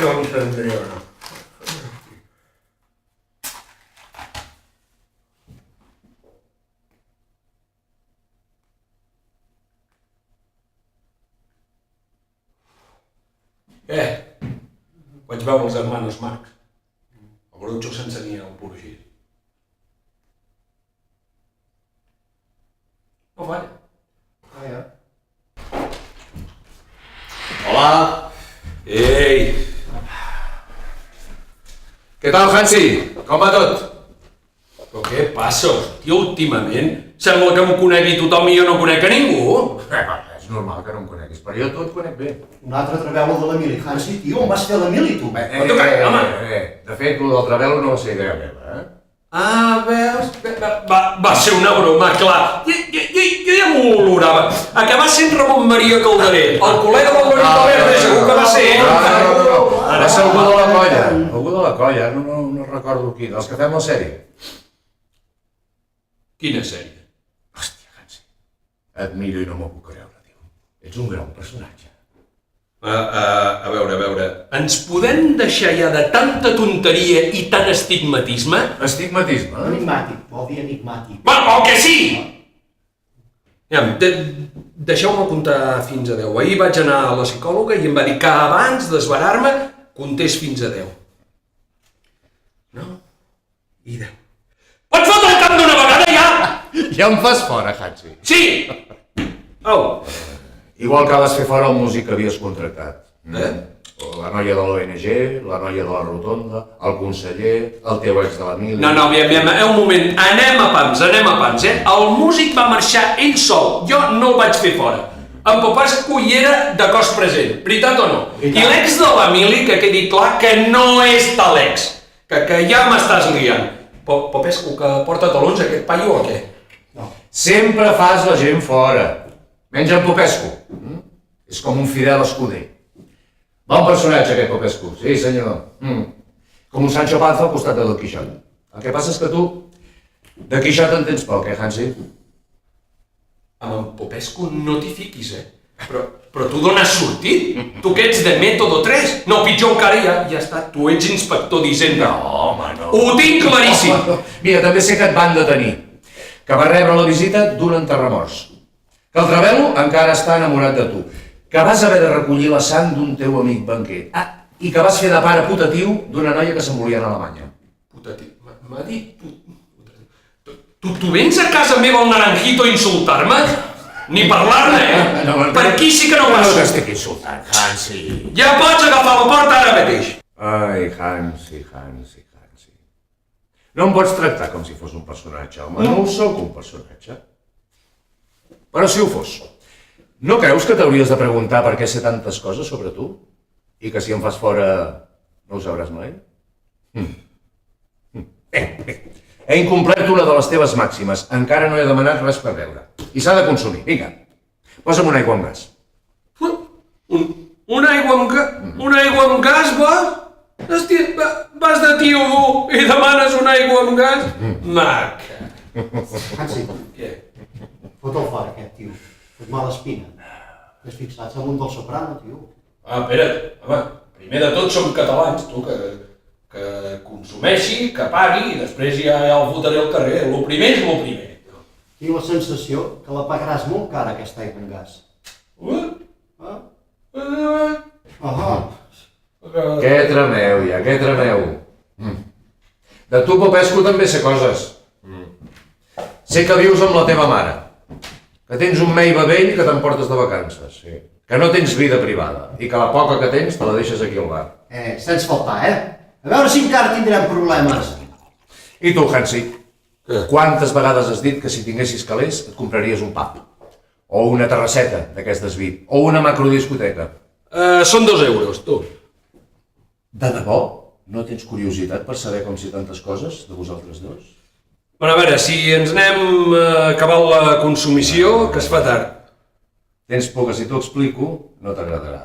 jo entendré o no. Vaig veure els hermanos Marx. El Groucho s'ensenia el Purgir. No falla. Hola. Ei! Què tal, Hansi? Com va tot? Però què passa, hòstia, últimament? Sembla que em conegui tothom i jo no conec a ningú. És normal que no em coneguis, però jo tot conec bé. Un altre travelo de l'Emili. Hansi, tio, on vas fer l'Emili, tu? De fet, el del travelo no va ser idea meva, Ah, veus? Va ser una broma, clar. Jo ja m'ho olorava. Acabar sent Ramon Maria Calderé. El col·lega del Lorito Verde, segur que va ser ell. Va ser algú de la colla. Algú de la colla, no recordo qui. Dels que fem la sèrie. Quina sèrie? Hòstia, Hansi. Et miro i no m'ho puc creure, tio. Ets un gran personatge. A veure, ens podem deixar ja de tanta tonteria i tant estigmatisme? Estigmatisme? Enigmàtic, vol dir enigmàtic. Va, o que sí! Deixeu-me comptar fins a 10. Ahir vaig anar a la psicòloga i em va dir que abans d'esverar-me comptés fins a 10. 9 i 10. Pots fotre el cap d'una vegada ja? Ja em fas fora, Hansi. Sí! Au! Igual que vas fer fora el músic que havies contractat. La noia de l'ONG, la noia de la rotonda, el conseller, el teu ex de l'Emili... No, aviam, un moment, anem a pams, El músic va marxar ell sol, jo no el vaig fer fora. En Popescu hi era de cos present, veritat o no? I l'ex de l'Emili, que quedi clar que no és tal ex, que ja m'estàs liant. Popescu, que porta talons aquest paio o què? No. Sempre fas la gent fora. Menys en Popescu. És com un fidel escuder. Bon personatge aquest Popescu, sí senyor. Com un Sancho Panza al costat de Don Quixot. El que passa és que tu de Quixot en tens poc, Hansi? Amb en Popescu no t'hi fiquis, Però tu d'on has sortit? Tu que ets de Método 3? No, pitjor encara ja està, tu ets inspector d'Hisenda. No, home, no. Ho tinc claríssim. Mira, també sé que et van detenir. Que va rebre la visita d'un enterramorts. Que el travelo encara està enamorat de tu. Que vas haver de recollir la sang d'un teu amic banquer. I que vas fer de pare putatiu d'una noia que se'n volia anar a Alemanya. Putatiu? M'ha dit... Tu vens a casa meva al Naranjito a insultar-me? Ni parlar-ne, Per aquí sí que no passo. No t'estic insultant, Hansi. Ja pots agafar la porta ara mateix. Ai, Hansi. No em pots tractar com si fos un personatge, home. No sóc un personatge. Però si ho fos, no creus que t'hauries de preguntar per què sé tantes coses sobre tu? I que si em fas fora no ho sabràs mai? He incomplert una de les teves màximes. Encara no he demanat res per beure. I s'ha de consumir. Vinga, posa'm una aigua amb gas. Una aigua amb gas, va? Hòstia, vas de tio dur i demanes una aigua amb gas? Maca. Hansi, Què? fot-el fora, aquest tio. Fot mala espina. T'has fixat en un del Soprano, tio. Espera't, home, primer de tot som catalans, tu, que consumeixi, que pagui, i després ja el fotré al carrer. Lo primer és lo primer. Tinc la sensació que la pagaràs molt cara, aquesta aigua amb gas. Què tremeu, ja, què tremeu? De tu, Popescu, també sé coses. Sé que vius amb la teva mare, que tens un mei vell que t'emportes de vacances, que no tens vida privada i que la poca que tens te la deixes aquí al bar. Sents faltar, A veure si encara tindrem problemes. I tu, Hansi, quantes vegades has dit que si tinguessis calés et compraries un pub? O una terrasseta d'aquestes VIP? O una macrodiscoteca? Són 2 euros, tu. De debò? No tens curiositat per saber com sé tantes coses de vosaltres dos? Bueno, a veure, si ens anem acabant la consumició, que es fa tard. Tens por que si t'ho explico no t'agradarà.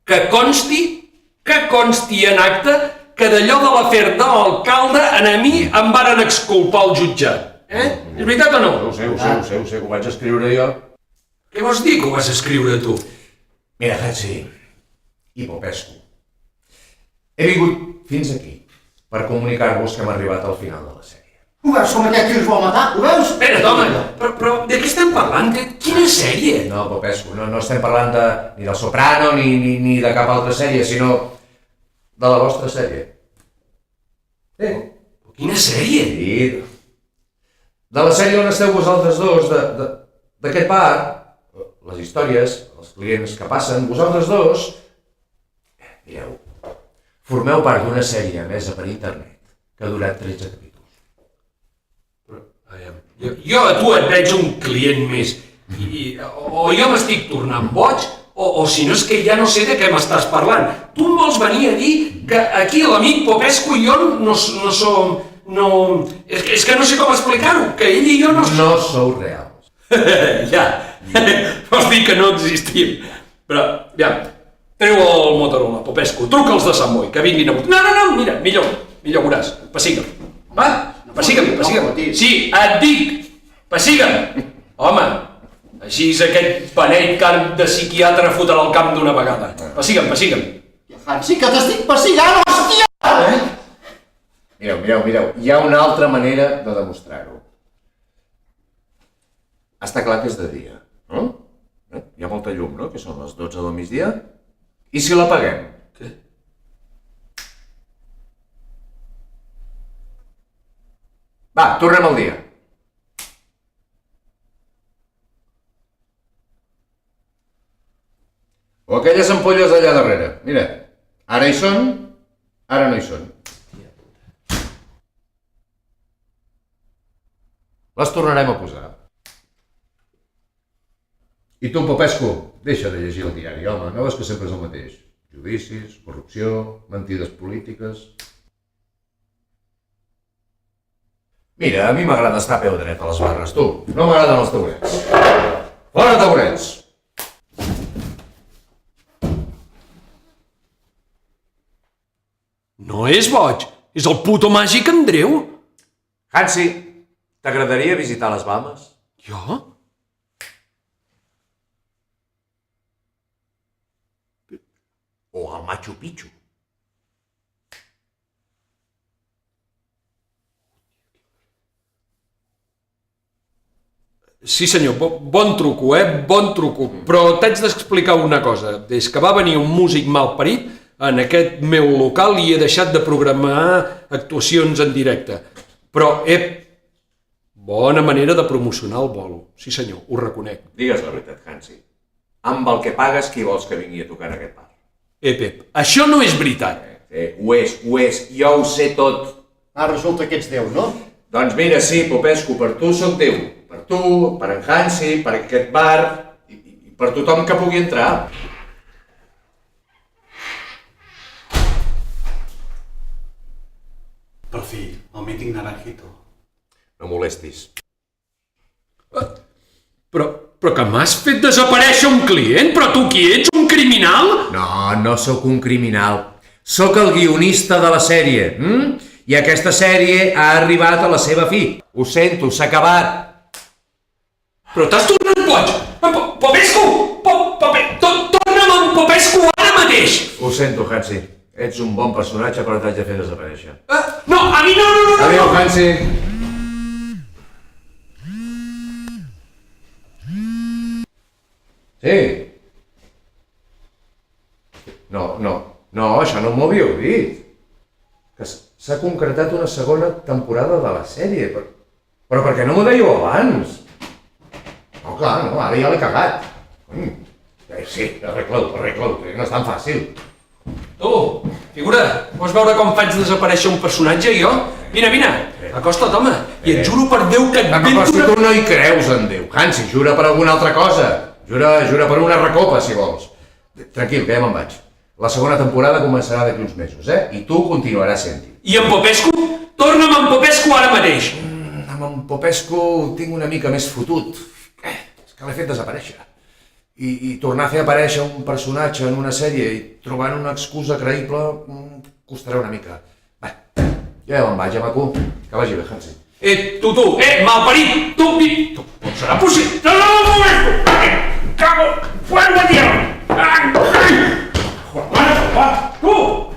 Que consti en acte que d'allò de l'afer de l'alcalde a mi em varen exculpar al jutjat. És veritat o no? Ho sé, que ho vaig escriure jo. Què vols dir que ho vas escriure tu? Mira, Hansi, i Popescu. He vingut fins aquí per comunicar-vos que hem arribat al final de la sèrie. Ho veus com aquest tio es vol matar? Ho veus? Espera't, home, però de què estem parlant? Quina sèrie? No, Popescu, no estem parlant ni del Soprano ni de cap altra sèrie, sinó de la vostra sèrie. Quina sèrie? Sí. De la sèrie on esteu vosaltres dos, d'aquest bar, les històries, els clients que passen, vosaltres dos, mireu, formeu part d'una sèrie emesa per internet que ha durat 13 capítols. Jo a tu et veig un client més, o jo m'estic tornant boig, o si no és que ja no sé de què m'estàs parlant. Tu em vols venir a dir que aquí l'amic Popescu i jo no som... És que no sé com explicar-ho, que ell i jo no... No sou reals. Ja, vols dir que no existim. Però, ja, treu el Motorola, Popescu, truca'ls de Sant Boi, que vinguin a... No, mira, millor veuràs, pessiga'm, va? Pessiga'm. Sí, et dic, pessiga'm. Home, així és aquest beneit carn de psiquiatre fotrà el camp d'una vegada. Pessiga'm. Hansi, que t'estic pessigant, hòstia! Mireu, hi ha una altra manera de demostrar-ho. Està clar que és de dia, no? Hi ha molta llum, no? Que són les 12 del migdia. I si l'apaguem? Què? Va, tornem al dia. O aquelles ampolles allà darrere. Mira, ara hi són, ara no hi són. Les tornarem a posar. I tu, Popescu, deixa de llegir el diari, home, no veus que sempre és el mateix? Judicis, corrupció, mentides polítiques... Mira, a mi m'agrada estar a peu dret a les barres, tu. No m'agraden els taurets. Fora taurets! No és boig, és el puto màgic Andreu. Hansi, t'agradaria visitar les Bahamas? Jo? O al Machu Picchu? Sí senyor, bon truco, bon truco, però t'haig d'explicar una cosa. Des que va venir un músic malparit, en aquest meu local hi he deixat de programar actuacions en directe. Però, bona manera de promocionar el bolo. Sí senyor, ho reconec. Digues la veritat, Hansi. Amb el que pagues, qui vols que vingui a tocar en aquest bar? Pep, això no és veritat. Ho és, jo ho sé tot. Resulta que ets Déu, no? Doncs mira, sí, Popescu, per tu sóc Déu. Per tu, per en Hansi, per aquest bar i per tothom que pugui entrar. Per fi, el mític naranjito. No molestis. Però que m'has fet desaparèixer un client? Però tu qui ets, un criminal? No sóc un criminal. Sóc el guionista de la sèrie. I aquesta sèrie ha arribat a la seva fi. Ho sento, s'ha acabat. Però t'has tornat boig! Popescu! Torna'm en Popescu ara mateix! Ho sento, Hansi. Ets un bon personatge, però t'haig de fer desaparèixer. No, a mi no! Adéu, Hansi. Sí. No, això no m'ho havíeu dit. Que s'ha concretat una segona temporada de la sèrie. Però per què no m'ho dèieu abans? No, clar, no, ara ja l'he cagat. Sí, arregla-ho, que no és tan fàcil. Tu, figura, vols veure com faig desaparèixer un personatge, jo? Vine, acosta't, home, i et juro per Déu que et Però vento si tu no hi creus en Déu, Hansi, jura per alguna altra cosa. Jura per una recopa, si vols. Tranquil, que ja me'n vaig. La segona temporada començarà d'aquí uns mesos, I tu continuaràs sent-hi. I en Popescu? Torna'm en Popescu ara mateix! Amb en Popescu tinc una mica més fotut. És que l'he fet desaparèixer. I tornar a fer aparèixer un personatge en una sèrie i trobant una excusa creïble costarà una mica. Va, jo ja me'n vaig, maco. Que vagi bé, Hansi. Tu, malparit! Tu, com serà possible? No, Popescu! Cago! Fuera, tio! Joder, Va, tu!